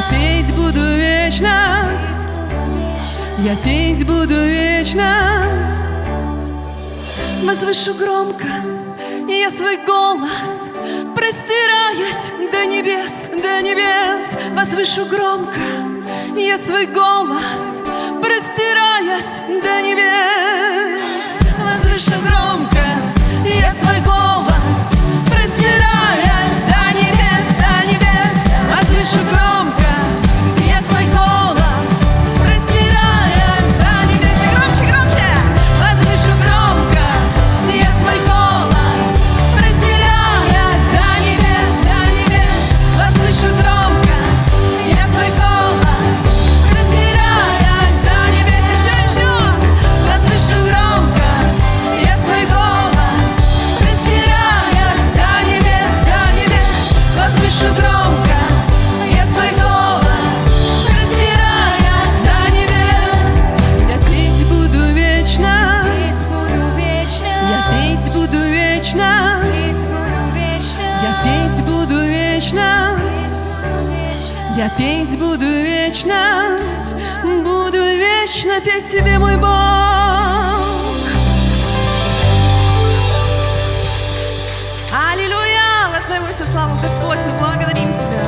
петь буду вечно, я петь буду вечно. Возвышу громко я свой голос, простираясь до небес, до небес. Возвышу громко я свой голос, простираясь до небес. Возвышу громко я свой голос, простираясь до небес, до небес. Возвышу громко я свой голос, простираясь до небес. И громче, громче. Возвышу громко я свой голос, простираясь до небес, до небес. Возвышу громко я свой голос, простираясь до небес. Еще. Возвышу громко я свой голос, простираясь до небес, до небес. Возвышу громко я свой голос, простираясь до небес. Я петь буду вечно, я петь буду вечно, я петь буду вечно, я петь буду вечно, буду вечно петь тебе, мой Бог. Аллилуйя! Воздай всю славу, Господь, мы благодарим Тебя.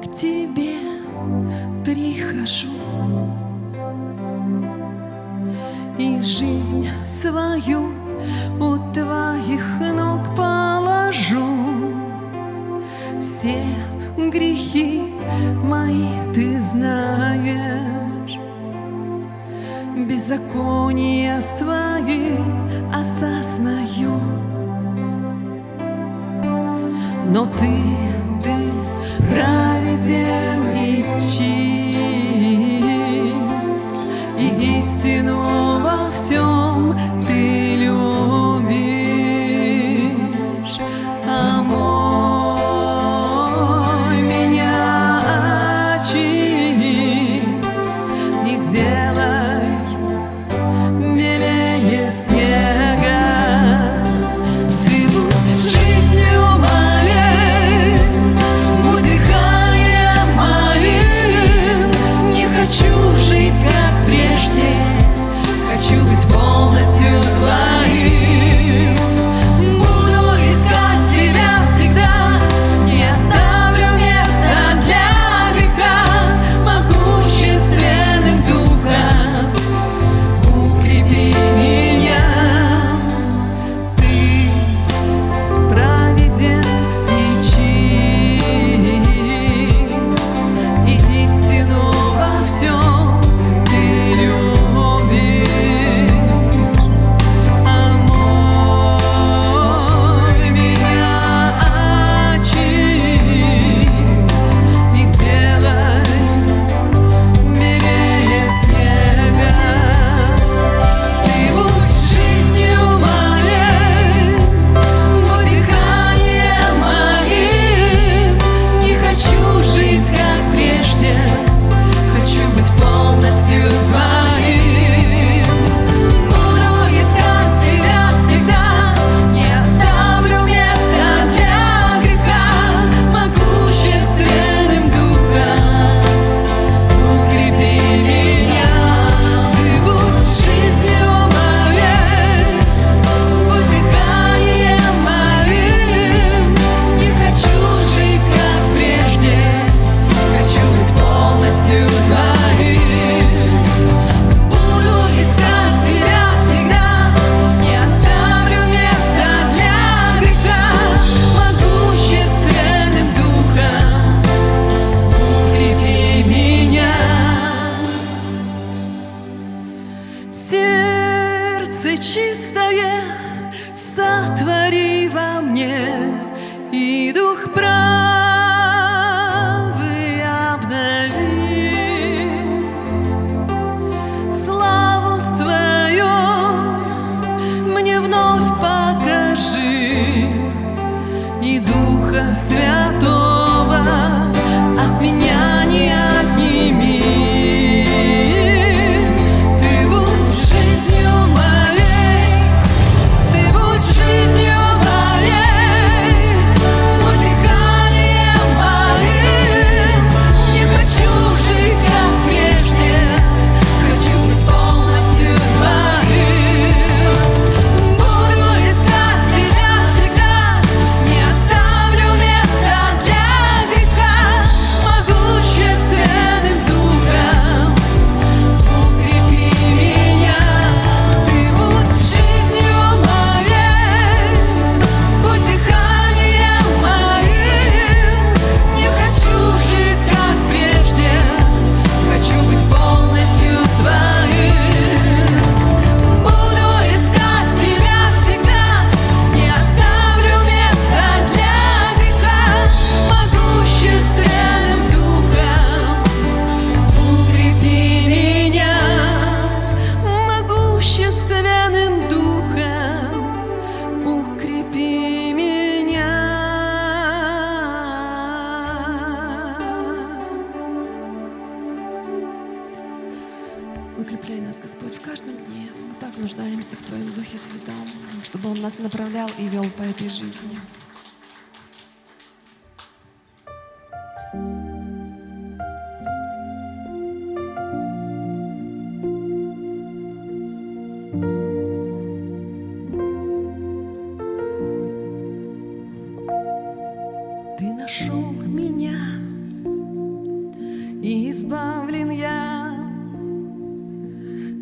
К Тебе прихожу и жизнь свою у Твоих ног положу. Все грехи мои Ты знаешь, беззакония свои осознаю. Но Ты праведен и чист, и истину во всем Ты любишь. Омой меня очисти и сделай белее снега. Ты будь жизнью моей, укрепляй нас, Господь, в каждом дне. Мы так нуждаемся в Твоем Духе Святом, чтобы Он нас направлял и вел по этой жизни. Ты нашел меня, и избавлен я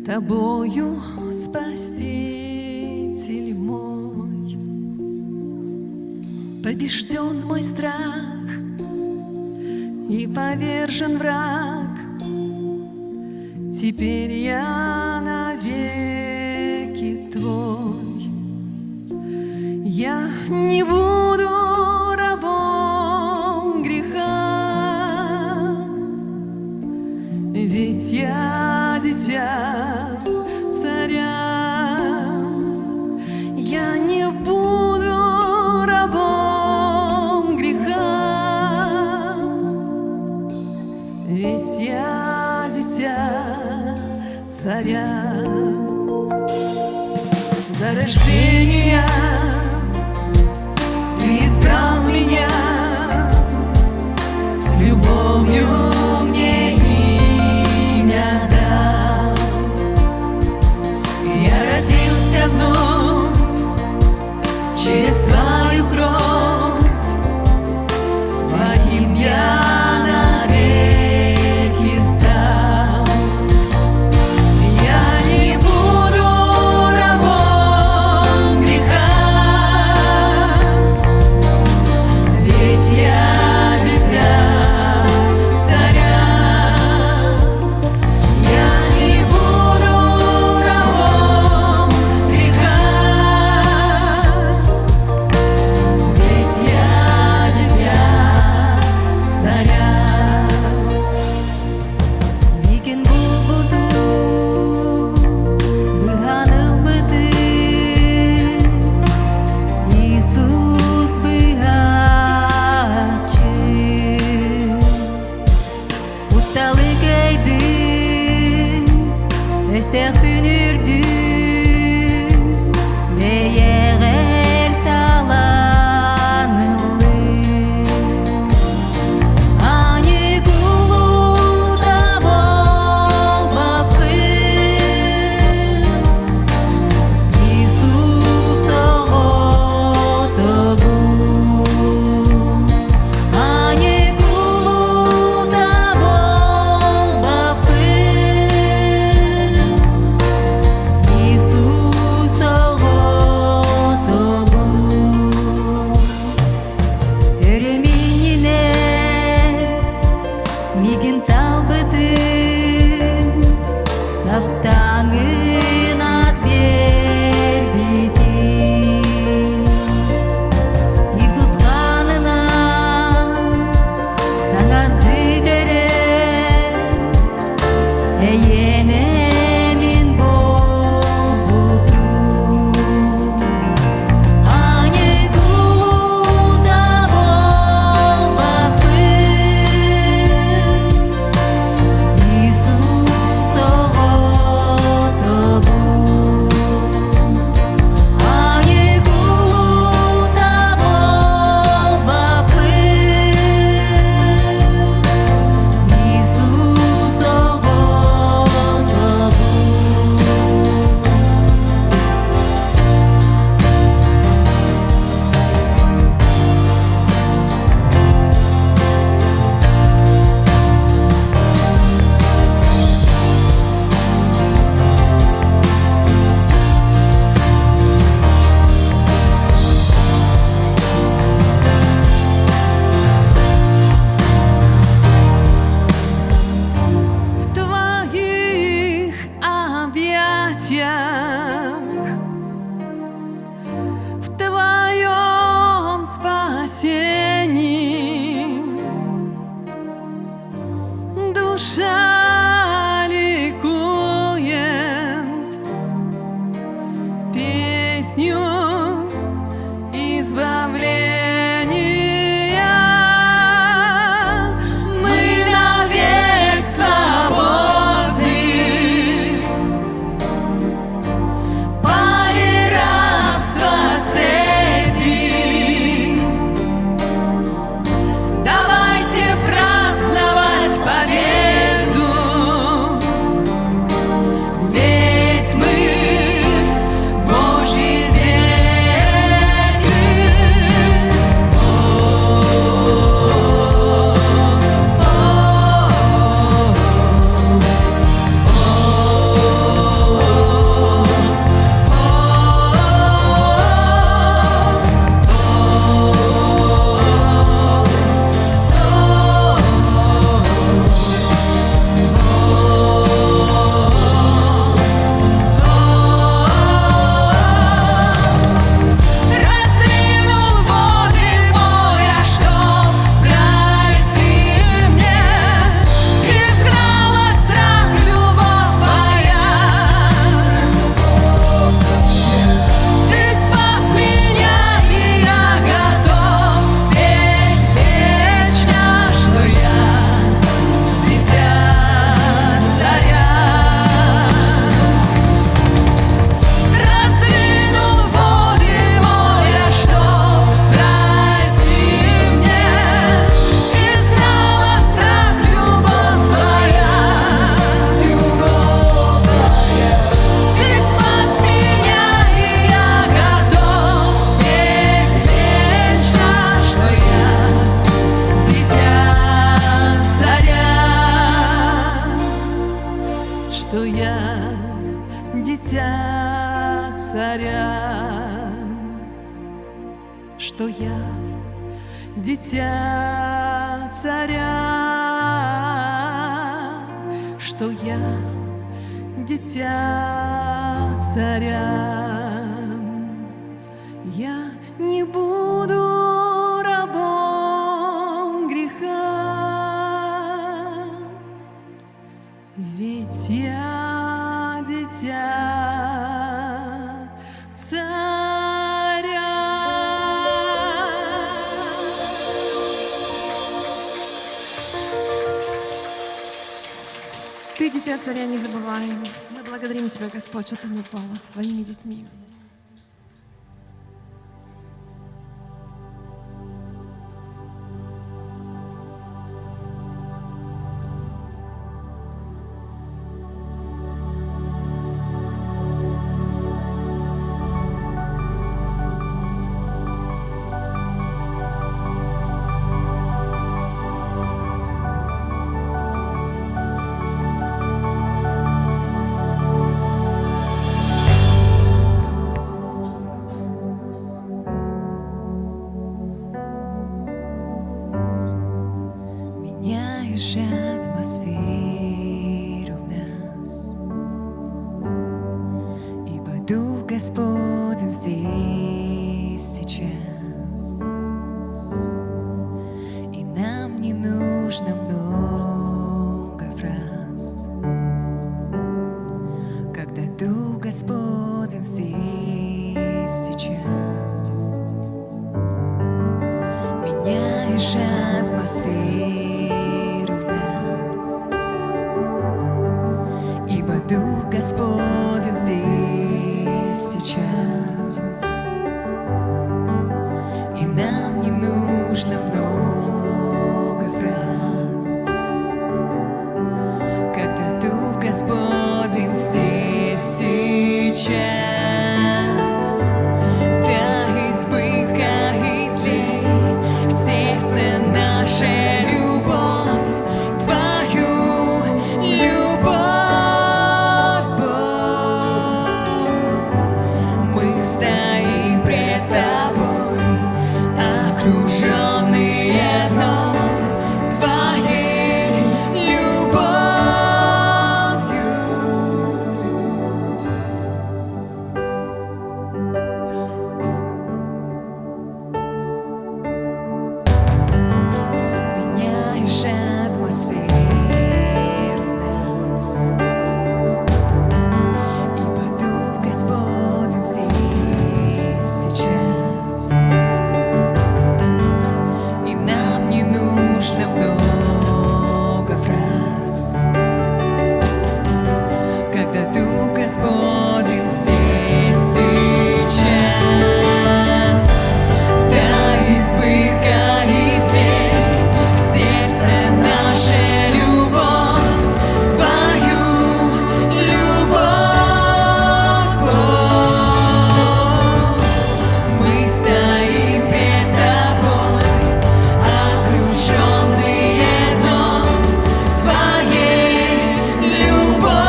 Тобою, Спаситель мой. Побежден мой страх и повержен враг. Теперь я навеки Твой. Я не буду рабом греха, ведь я дитя царя. Я не буду рабом греха, ведь я дитя царя. До рождения Ты избрал меня, с любовью мне имя дал. Я родился вновь через Твою кровь, Твоим я навеки стал. Я не буду рабом греха, ведь я дитя царя. Я не буду рабом греха, ведь я дитя царя. Бикен булбуду быганыл быты, Иисус быгачы. Утталы кейді, эстер күнүрдү, бейегер таланылы. Ани кулуда болбаппы, Иисус оғотобу. Ани кулуда болбаппы, Иисус оғотобу. Теремининер мигин талбыты, таптаңын ат бербити. Иисус ханына саңарды дерер, эйене мин болбуту. Ани кулуда болбаппы, Иисус оғотобу. Ани кулуда болбаппы, Иисус оғотобу. В Твоих объятиях, в Твоем спасении душа ликует песню избавления. Мы навек свободны дитя царя, что я дитя царя. Я не буду рабом греха, ведь я дитя царя. Ты, дитя царя, не забывай. Мы благодарим Тебя, Господь, что Ты назвал нас своими детьми. Меняешь атмосферу в нас, ибо Дух Господень здесь сейчас, и нам не нужно много фраз, когда Дух Господень здесь сейчас. Меняешь атмосферу в нас, ибо Дух Господень здесь сейчас, и нам не нужно много фраз, когда Дух Господень здесь сейчас. До избытка излей в сердце наше любовь, Твою любовь, Бог. Мы стоим пред Тобой, окруженные вновь Твоей любовью. Меняешь атмосферу в нас, ибо Дух Господень здесь сейчас, и нам не нужно много фраз, когда Дух Господень здесь сейчас. До избытка излей в сердце наше любовь, Твою любовь, Бог. Мы стоим пред Тобой, окруженные вновь Твоей любовью.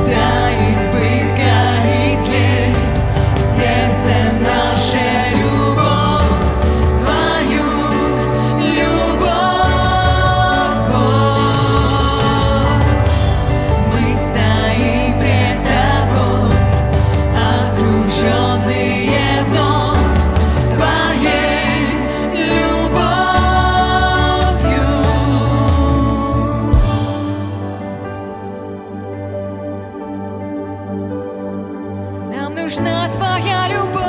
До избытка излей в сердце наше любовь, Твою любовь, Бог. Мы стоим пред Тобой, окруженные вновь Твоей любовью. Нам нужна Твоя любовь,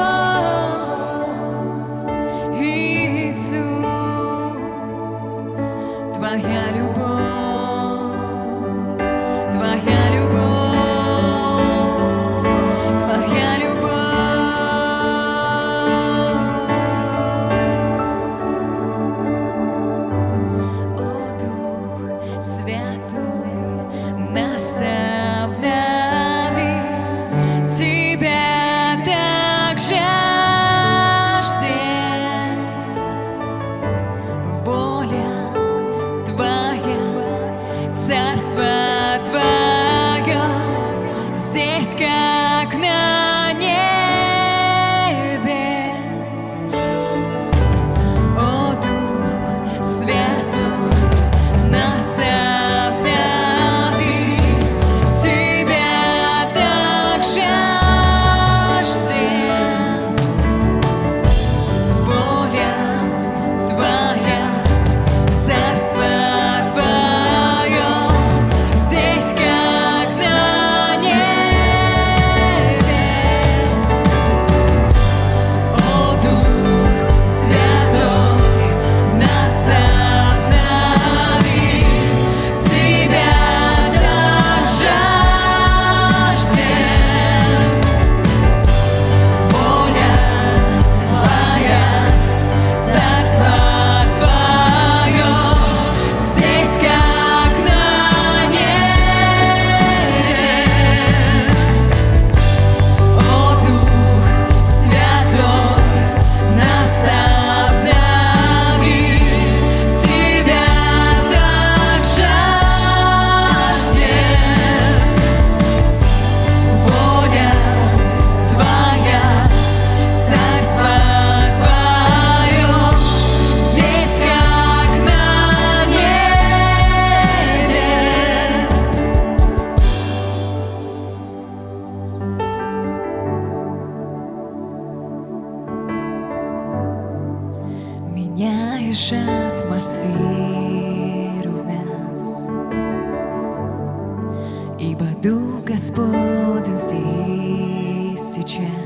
Иисус, Твоя любовь, Твоя любовь, Твоя любовь. О, Дух Святой, нас обнови, Тебя так жаждем. Воля Твоя меняешь атмосферу в нас, ибо Дух Господень здесь сейчас.